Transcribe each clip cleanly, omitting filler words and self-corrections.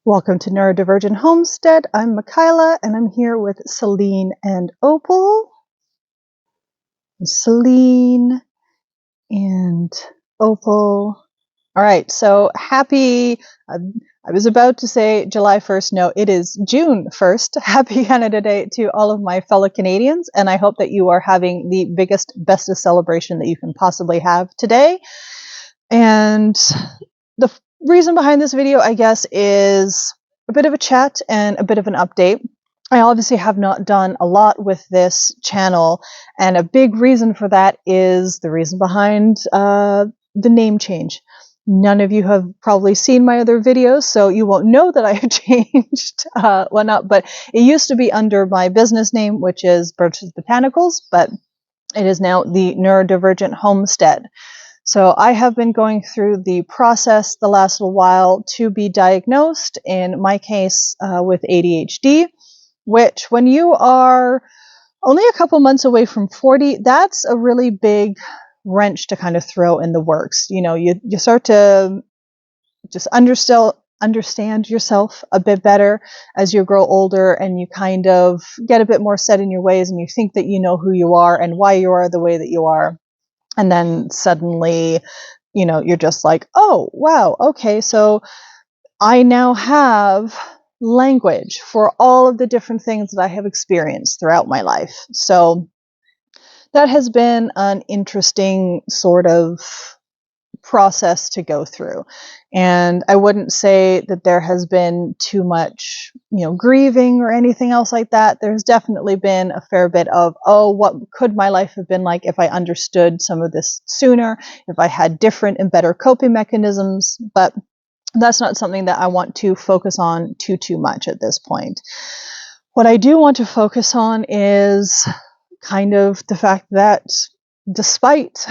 Welcome to Neurodivergent Homestead. I'm Michaela, and I'm here with Celine and Opal. Celine and Opal. All right, so happy, I was about to say July 1st. No, it is June 1st. Happy Canada Day to all of my fellow Canadians, and I hope that you are having the biggest, bestest celebration that you can possibly have today. And the reason behind this video, I guess, is a bit of a chat and a bit of an update. I obviously have not done a lot with this channel, and a big reason for that is the reason behind the name change. None of you have probably seen my other videos, so you won't know that I have changed whatnot, but it used to be under my business name, which is Birch's Botanicals, but it is now the Neurodivergent Homestead. So I have been going through the process the last little while to be diagnosed, in my case, with ADHD, which when you are only a couple months away from 40, that's a really big wrench to kind of throw in the works. You know, you start to just understand yourself a bit better as you grow older, and you kind of get a bit more set in your ways, and you think that you know who you are and why you are the way that you are. And then suddenly, you know, you're just like, oh, wow, okay, so I now have language for all of the different things that I have experienced throughout my life. So that has been an interesting sort of process to go through. And I wouldn't say that there has been too much, grieving or anything else like that. There's definitely been a fair bit of, oh, what could my life have been like if I understood some of this sooner, if I had different and better coping mechanisms, but that's not something that I want to focus on too much at this point. What I do want to focus on is kind of the fact that despite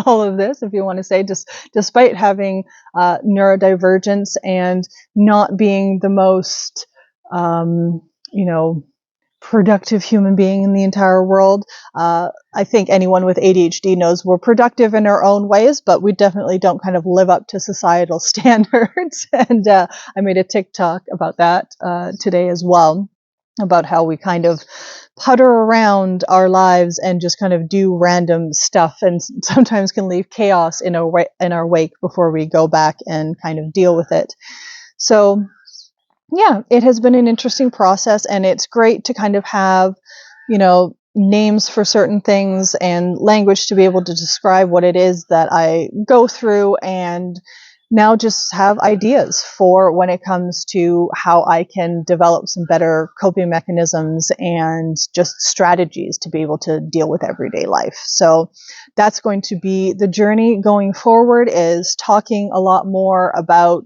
all of this, if you want to say, despite having neurodivergence and not being the most, productive human being in the entire world, I think anyone with ADHD knows we're productive in our own ways, but we definitely don't kind of live up to societal standards. And I made a TikTok about that today as well, about how we kind of putter around our lives and just kind of do random stuff, and sometimes can leave chaos in our wake before we go back and kind of deal with it. So yeah, it has been an interesting process, and it's great to kind of have, names for certain things and language to be able to describe what it is that I go through, and now just have ideas for when it comes to how I can develop some better coping mechanisms and just strategies to be able to deal with everyday life. So that's going to be the journey going forward, is talking a lot more about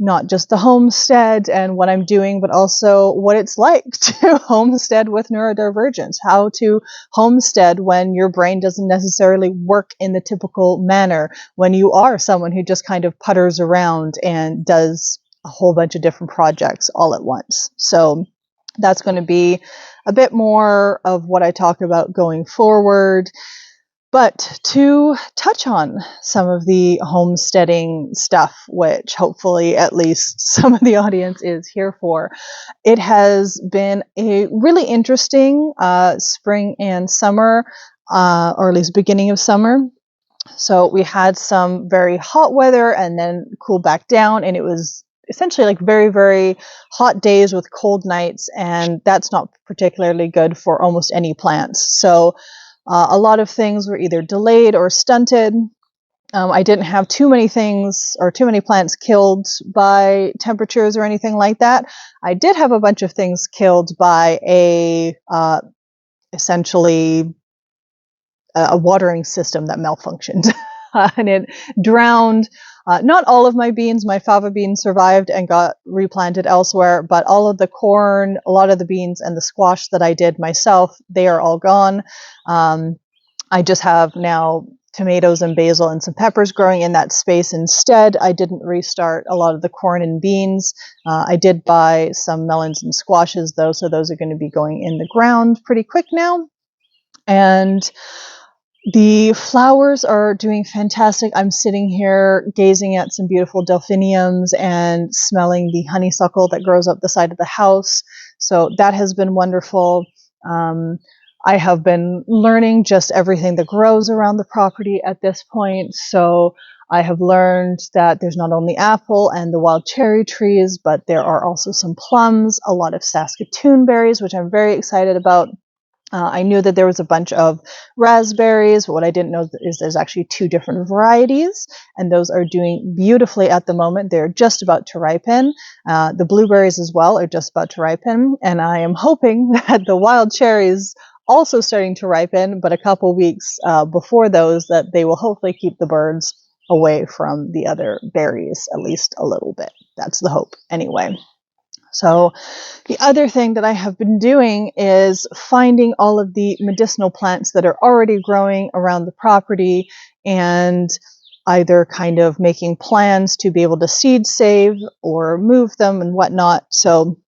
not just the homestead and what I'm doing, but also what it's like to homestead with neurodivergence, how to homestead when your brain doesn't necessarily work in the typical manner, when you are someone who just kind of putters around and does a whole bunch of different projects all at once. So that's going to be a bit more of what I talk about going forward. But to touch on some of the homesteading stuff, which hopefully at least some of the audience is here for, it has been a really interesting spring and summer, or at least beginning of summer. So we had some very hot weather and then cool back down, and it was essentially like very, very hot days with cold nights, and that's not particularly good for almost any plants. So a lot of things were either delayed or stunted. I didn't have too many things or too many plants killed by temperatures or anything like that. I did have a bunch of things killed by essentially a watering system that malfunctioned. And it drowned not all of my beans. My fava beans survived and got replanted elsewhere, but all of the corn, a lot of the beans, and the squash that I did myself, they are all gone. I just have now tomatoes and basil and some peppers growing in that space instead. I didn't restart a lot of the corn and beans. I did buy some melons and squashes though, so those are going to be going in the ground pretty quick now. And The flowers are doing fantastic. I'm sitting here gazing at some beautiful delphiniums and smelling the honeysuckle that grows up the side of the house. So that has been wonderful. Um, I have been learning just everything that grows around the property at this point. So I have learned that there's not only apple and the wild cherry trees, but there are also some plums, a lot of Saskatoon berries, which I'm very excited about. I knew that there was a bunch of raspberries, but what I didn't know is there's actually 2 different varieties, and those are doing beautifully at the moment. They're just about to ripen. The blueberries as well are just about to ripen, and I am hoping that the wild cherries also starting to ripen, but a couple weeks before those, that they will hopefully keep the birds away from the other berries, at least a little bit. That's the hope anyway. So the other thing that I have been doing is finding all of the medicinal plants that are already growing around the property and either kind of making plans to be able to seed save or move them and whatnot. So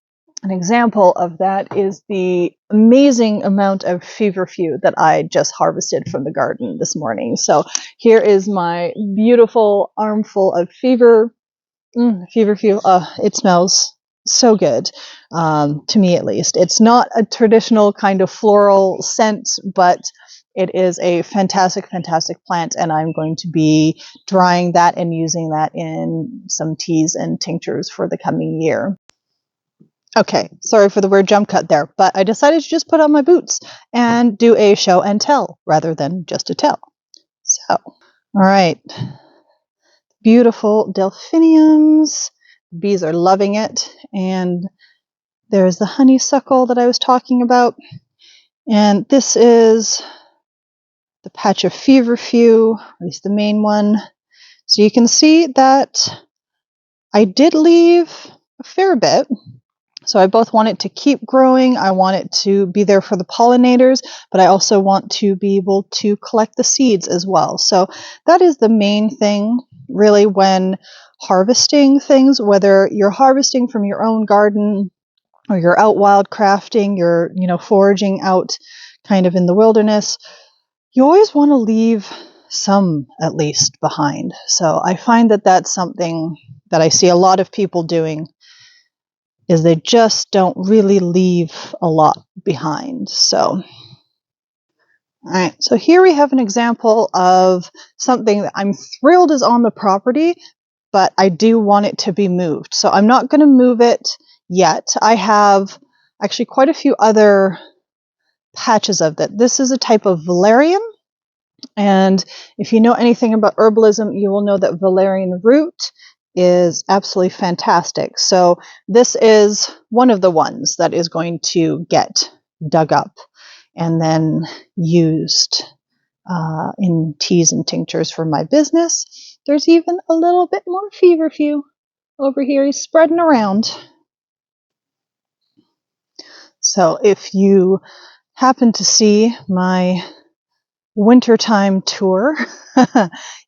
an example of that is the amazing amount of feverfew that I just harvested from the garden this morning. So here is my beautiful armful of feverfew. It smells so good, to me at least. It's not a traditional kind of floral scent, but it is a fantastic, fantastic plant, and I'm going to be drying that and using that in some teas and tinctures for the coming year. Okay, sorry for the weird jump cut there, but I decided to just put on my boots and do a show and tell rather than just a tell. So, all right. Beautiful delphiniums. Bees are loving it. And there's the honeysuckle that I was talking about. And this is the patch of feverfew, at least the main one. So you can see that I did leave a fair bit. So I both want it to keep growing, I want it to be there for the pollinators, but I also want to be able to collect the seeds as well. So that is the main thing, really, when harvesting things, whether you're harvesting from your own garden or you're out wildcrafting, you're, foraging out kind of in the wilderness, you always want to leave some at least behind. So I find that that's something that I see a lot of people doing, is they just don't really leave a lot behind. So, all right, so here we have an example of something that I'm thrilled is on the property, but I do want it to be moved. So I'm not going to move it yet. I have actually quite a few other patches of that. This is a type of valerian, and if you know anything about herbalism, you will know that valerian root is absolutely fantastic. So this is one of the ones that is going to get dug up and then used in teas and tinctures for my business. There's even a little bit more feverfew over here. He's spreading around. So if you happen to see my wintertime tour,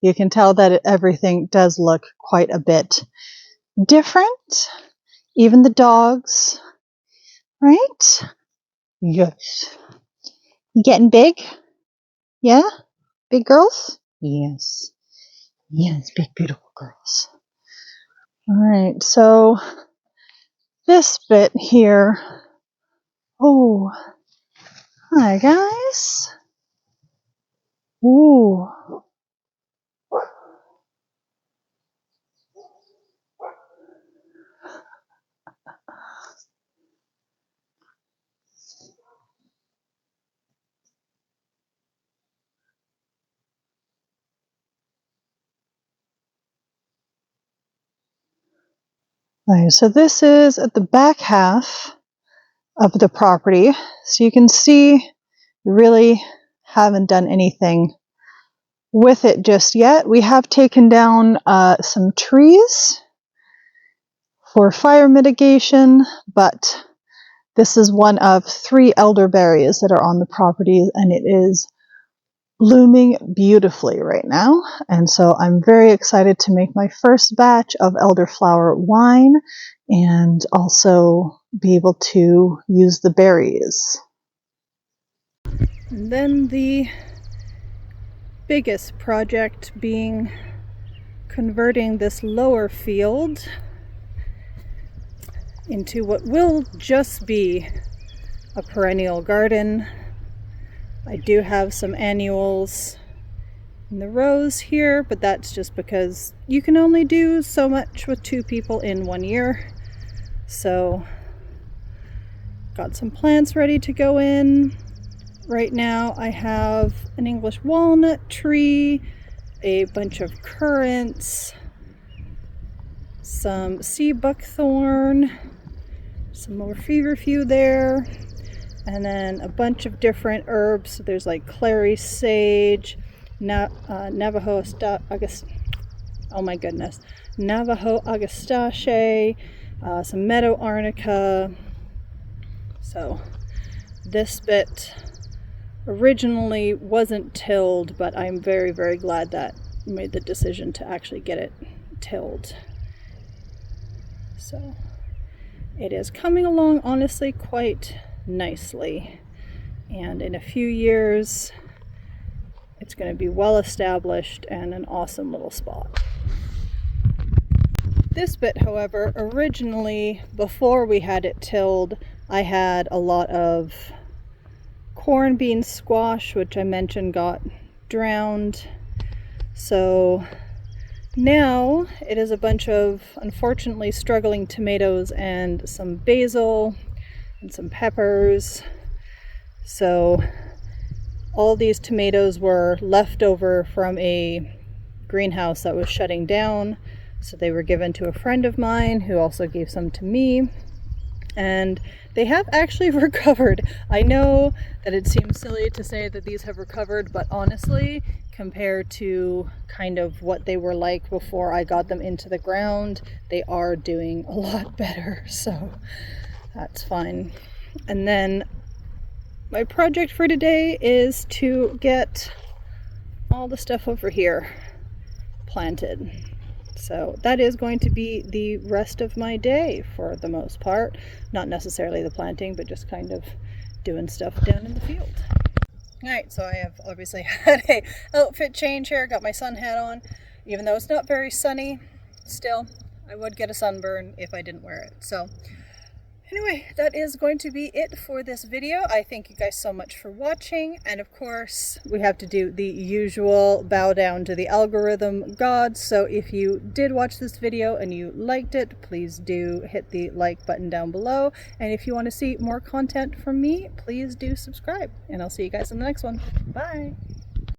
you can tell that everything does look quite a bit different. Even the dogs, right? Yes. You getting big? Yeah? Big girls? Yes. Yes, big, beautiful girls. All right, so this bit here. Oh, hi guys. Ooh. Right, so this is at the back half of the property. So you can see we really haven't done anything with it just yet. We have taken down some trees for fire mitigation, but this is one of 3 elderberries that are on the property, and it is blooming beautifully right now. And so I'm very excited to make my first batch of elderflower wine and also be able to use the berries. And then the biggest project being converting this lower field into what will just be a perennial garden. I do have some annuals in the rows here, but that's just because you can only do so much with 2 people in 1 year. So got some plants ready to go in. Right now I have an English walnut tree, a bunch of currants, some sea buckthorn, some more feverfew there, and then a bunch of different herbs. So there's like clary sage, Navajo Agastache, some meadow arnica. So this bit originally wasn't tilled, but I'm very, very glad that I made the decision to actually get it tilled. So it is coming along, honestly, quite nicely. And in a few years, it's going to be well established and an awesome little spot. This bit, however, originally, before we had it tilled, I had a lot of corn, bean, squash, which I mentioned got drowned. So now it is a bunch of, unfortunately, struggling tomatoes and some basil and some peppers. So all these tomatoes were left over from a greenhouse that was shutting down. So they were given to a friend of mine who also gave some to me. And they have actually recovered. I know that it seems silly to say that these have recovered, but honestly, compared to kind of what they were like before I got them into the ground, they are doing a lot better. So that's fine. And then my project for today is to get all the stuff over here planted. So that is going to be the rest of my day for the most part. Not necessarily the planting, but just kind of doing stuff down in the field. Alright, so I have obviously had a outfit change here. Got my sun hat on. Even though it's not very sunny, still, I would get a sunburn if I didn't wear it. So anyway, that is going to be it for this video. I thank you guys so much for watching. And of course, we have to do the usual bow down to the algorithm gods. So if you did watch this video and you liked it, please do hit the like button down below. And if you want to see more content from me, please do subscribe. And I'll see you guys in the next one. Bye!